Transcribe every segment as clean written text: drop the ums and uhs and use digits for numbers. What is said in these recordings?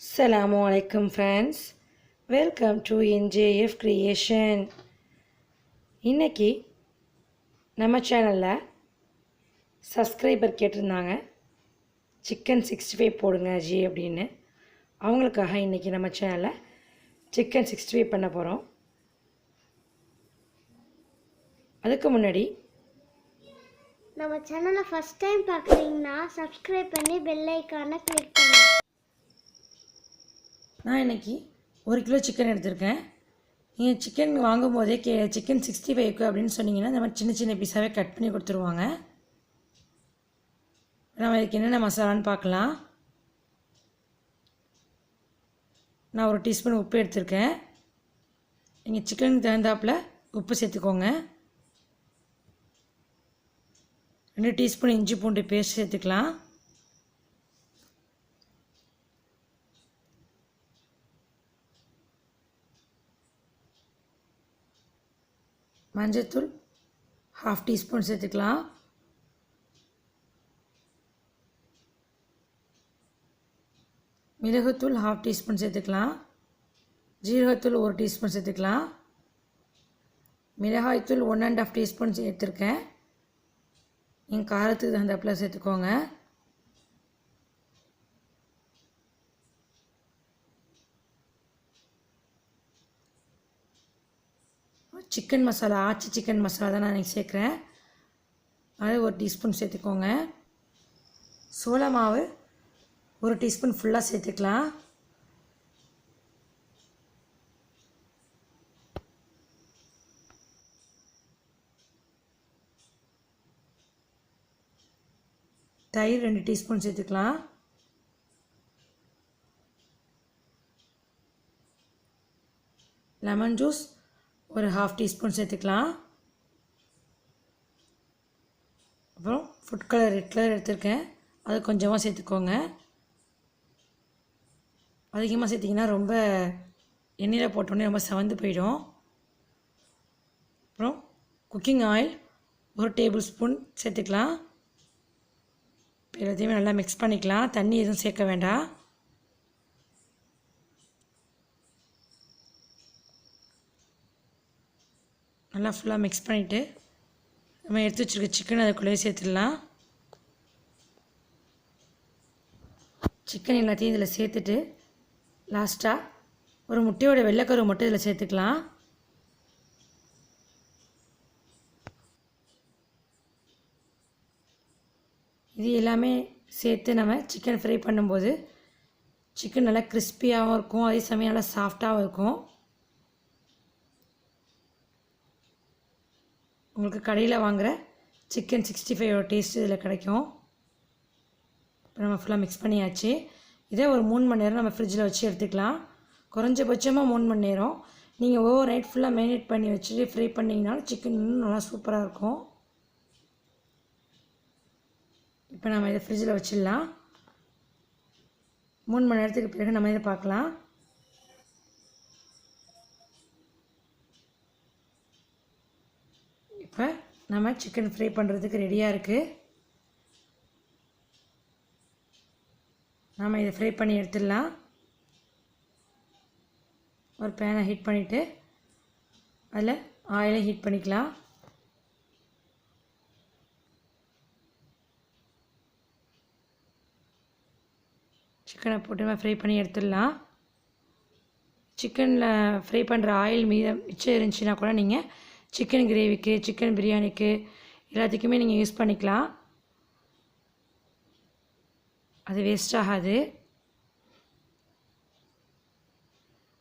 Assalamualaikum friends, welcome to NJF Creation. இன்னைக்கு நம்ம சேனலில் சப்ஸ்கிரைபர் கேட்டிருந்தாங்க சிக்கன் 65 போடுங்க ஜி அப்படின்னு. அவங்களுக்காக இன்றைக்கி நம்ம சேனலில் சிக்கன் 65 பண்ண போகிறோம். அதுக்கு முன்னாடி நம்ம சேனலை ஃபர்ஸ்ட் டைம் பார்க்குறீங்கன்னா சப்ஸ்கிரைப் பண்ணி பெல் ஐக்கானை கிளிக் பண்ணுங்க. நான் இன்றைக்கி 1 கிலோ சிக்கன் எடுத்திருக்கேன். நீங்கள் சிக்கன் வாங்கும்போதே சிக்கன் 65 அப்படின்னு சொன்னீங்கன்னா இந்த மாதிரி சின்ன சின்ன பீஸாகவே கட் பண்ணி கொடுத்துருவாங்க. நம்ம இதுக்கு என்னென்ன மசாலான்னு பார்க்கலாம். நான் 1 டீஸ்பூன் உப்பு எடுத்திருக்கேன். நீங்கள் சிக்கனுக்கு தகுந்தாப்பில் உப்பு சேர்த்துக்கோங்க. 2 டீஸ்பூன் இஞ்சி பூண்டு பேஸ்ட் சேர்த்துக்கலாம். மஞ்சள்தூள் 1/2 டீஸ்பூன் சேர்த்துக்கலாம். மிளகுத்தூள் 1/2 டீஸ்பூன் சேர்த்துக்கலாம். ஜீரகத்தூள் 1 டீஸ்பூன் சேர்த்துக்கலாம். மிளகாய்த்தூள் 1.5 டீஸ்பூன் சேர்த்துருக்கேன். நீங்கள் காரத்துக்கு தகுந்தாப்பில் சேர்த்துக்கோங்க. சிக்கன் மசாலா, ஆச்சி சிக்கன் மசாலா தான் நான் இன்றைக்கி சேர்க்குறேன். அது 1 டீஸ்பூன் சேர்த்துக்கோங்க. சோள மாவு 1 டீஸ்பூன் ஃபுல்லாக சேர்த்துக்கலாம். தயிர் 2 டீஸ்பூன் சேர்த்துக்கலாம். லெமன் ஜூஸ் 1/2 டீஸ்பூன் சேர்த்துக்கலாம். அப்புறம் ஃபுட் கலர் ரெட் கலர் எடுத்துருக்கேன், அது கொஞ்சமாக சேர்த்துக்கோங்க. அதிகமாக சேர்த்திங்கன்னா ரொம்ப எண்ணெயில் போட்டோன்னே ரொம்ப செவந்து போயிடும். அப்புறம் குக்கிங் ஆயில் 1 டேபிள் ஸ்பூன் சேர்த்துக்கலாம். எல்லாத்தையுமே நல்லா மிக்ஸ் பண்ணிக்கலாம். தண்ணி எதுவும் சேர்க்க வேண்டாம். நல்லா ஃபுல்லாக மிக்ஸ் பண்ணிவிட்டு நம்ம எடுத்து வச்சுருக்க சிக்கன் அதுக்குள்ளேயே சேர்த்துடலாம். சிக்கன் எல்லாத்தையும் இதில் சேர்த்துட்டு லாஸ்ட்டாக ஒரு முட்டையோட வெள்ளைக்கரு மட்டும் இதில் சேர்த்துக்கலாம். இது எல்லாமே சேர்த்து நம்ம சிக்கன் ஃப்ரை பண்ணும்போது சிக்கன் நல்லா கிறிஸ்பியாகவும் இருக்கும், அதே சமயம் நல்லா சாஃப்டாகவும் இருக்கும். உங்களுக்கு கடையில் வாங்குகிற சிக்கன் 65 டேஸ்ட் இதில் கிடைக்கும். இப்போ நம்ம ஃபுல்லாக மிக்ஸ் பண்ணியாச்சு. இதே ஒரு 3 மணி நேரம் நம்ம ஃப்ரிட்ஜில் வச்சு எடுத்துக்கலாம். குறைஞ்சபட்சமாக 3 மணி நேரம். நீங்கள் ஓவர் நைட் ஃபுல்லாக மேரினேட் பண்ணி வச்சுட்டு ஃப்ரை பண்ணிங்கனாலும் சிக்கன் இன்னும் நல்லா சூப்பராக இருக்கும். இப்போ நம்ம இதை ஃப்ரிட்ஜில் வச்சிடலாம். 3 மணி நேரத்துக்கு பிறகு நம்ம இதை பார்க்கலாம். இப்போ நம்ம சிக்கன் ஃப்ரை பண்ணுறதுக்கு ரெடியாக இருக்குது. நம்ம இதை ஃப்ரை பண்ணி எடுத்துடலாம். ஒரு பேனை ஹீட் பண்ணிவிட்டு அதில் ஆயிலை ஹீட் பண்ணிக்கலாம். சிக்கனை போட்டு நம்ம ஃப்ரை பண்ணி எடுத்துடலாம். சிக்கனில் ஃப்ரை பண்ணுற ஆயில் மிச்சம் இருந்துச்சுன்னா கூட நீங்கள் சிக்கன் கிரேவிக்கு, சிக்கன் பிரியாணிக்கு எல்லாத்துக்குமே நீங்கள் யூஸ் பண்ணிக்கலாம். அது வேஸ்ட் ஆகாது.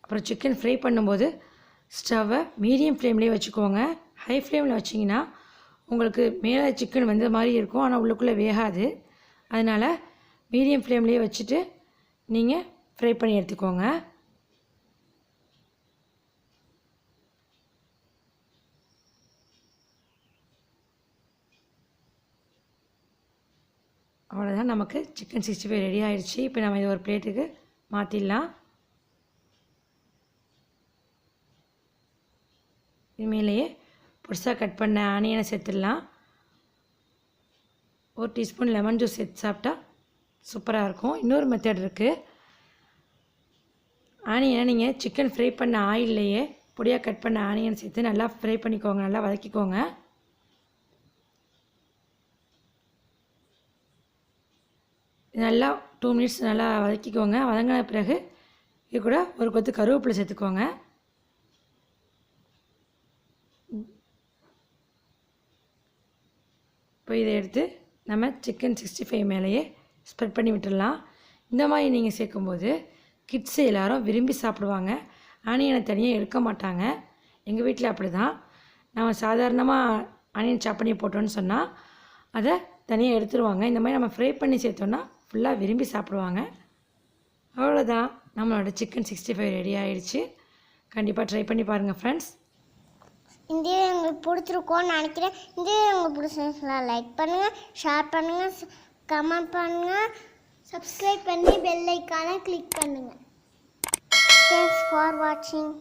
அப்புறம் சிக்கன் ஃப்ரை பண்ணும்போது ஸ்டவ்வை மீடியம் ஃப்ளேம்லேயே வச்சுக்கோங்க. ஹை ஃப்ளேமில் வச்சிங்கன்னா உங்களுக்கு மேலே சிக்கன் வந்த மாதிரி இருக்கும், ஆனால் உள்ளுக்குள்ளே வேகாது. அதனால் மீடியம் ஃப்ளேம்லேயே வச்சுட்டு நீங்கள் ஃப்ரை பண்ணி எடுத்துக்கோங்க. அவ்வளோதான், நமக்கு சிக்கன் 65 ரெடி ஆகிடுச்சு. இப்போ நம்ம இதை ஒரு பிளேட்டுக்கு மாற்றிடலாம். இதுமேலேயே பொடிசாக கட் பண்ண ஆனியனை சேர்த்துடலாம். 1 டீஸ்பூன் லெமன் ஜூஸ் சேர்த்து சாப்பிட்டா சூப்பராக இருக்கும். இன்னொரு மெத்தட் இருக்குது. ஆனியனை நீங்கள் சிக்கன் ஃப்ரை பண்ண ஆயில்லையே பொடியாக கட் பண்ண ஆனியன் சேர்த்து நல்லா ஃப்ரை பண்ணிக்கோங்க, நல்லா வதக்கிக்கோங்க. நல்லா 2 மினிட்ஸ் நல்லா வதக்கிக்கோங்க. வதங்கின பிறகு இது கூட ஒரு கொத்து கருவேப்பிலை சேர்த்துக்கோங்க. இப்போ இதை எடுத்து நம்ம சிக்கன் 65 மேலேயே ஸ்ப்ரெட் பண்ணி விட்டுடலாம். இந்த மாதிரி நீங்கள் சேர்க்கும்போது கிட்ஸு எல்லோரும் விரும்பி சாப்பிடுவாங்க. ஆனியனை தனியாக எடுக்க மாட்டாங்க. எங்கள் வீட்டில் அப்படி தான். நம்ம சாதாரணமாக ஆனியன் சாப் பண்ணி போட்டோன்னு சொன்னால் அதை தனியாக எடுத்துருவாங்க. இந்த மாதிரி நம்ம ஃப்ரை பண்ணி சேர்த்தோன்னா ஃபுல்லாக விரும்பி சாப்பிடுவாங்க. அவ்வளோதான், நம்மளோட சிக்கன் 65 ரெடி ஆகிடுச்சு. கண்டிப்பாக ட்ரை பண்ணி பாருங்கள் ஃப்ரெண்ட்ஸ். இந்த வீடியோ உங்களுக்கு பிடிச்சிருக்கோன்னு நினைக்கிறேன். இந்த வீடியோ உங்களுக்கு பிடிச்சிருந்துச்சுன்னா லைக் பண்ணுங்கள், ஷேர் பண்ணுங்கள், கமெண்ட் பண்ணுங்கள், சப்ஸ்கிரைப் பண்ணி பெல் ஐக்கானை கிளிக் பண்ணுங்கள். தேங்க்ஸ் ஃபார் வாட்சிங்.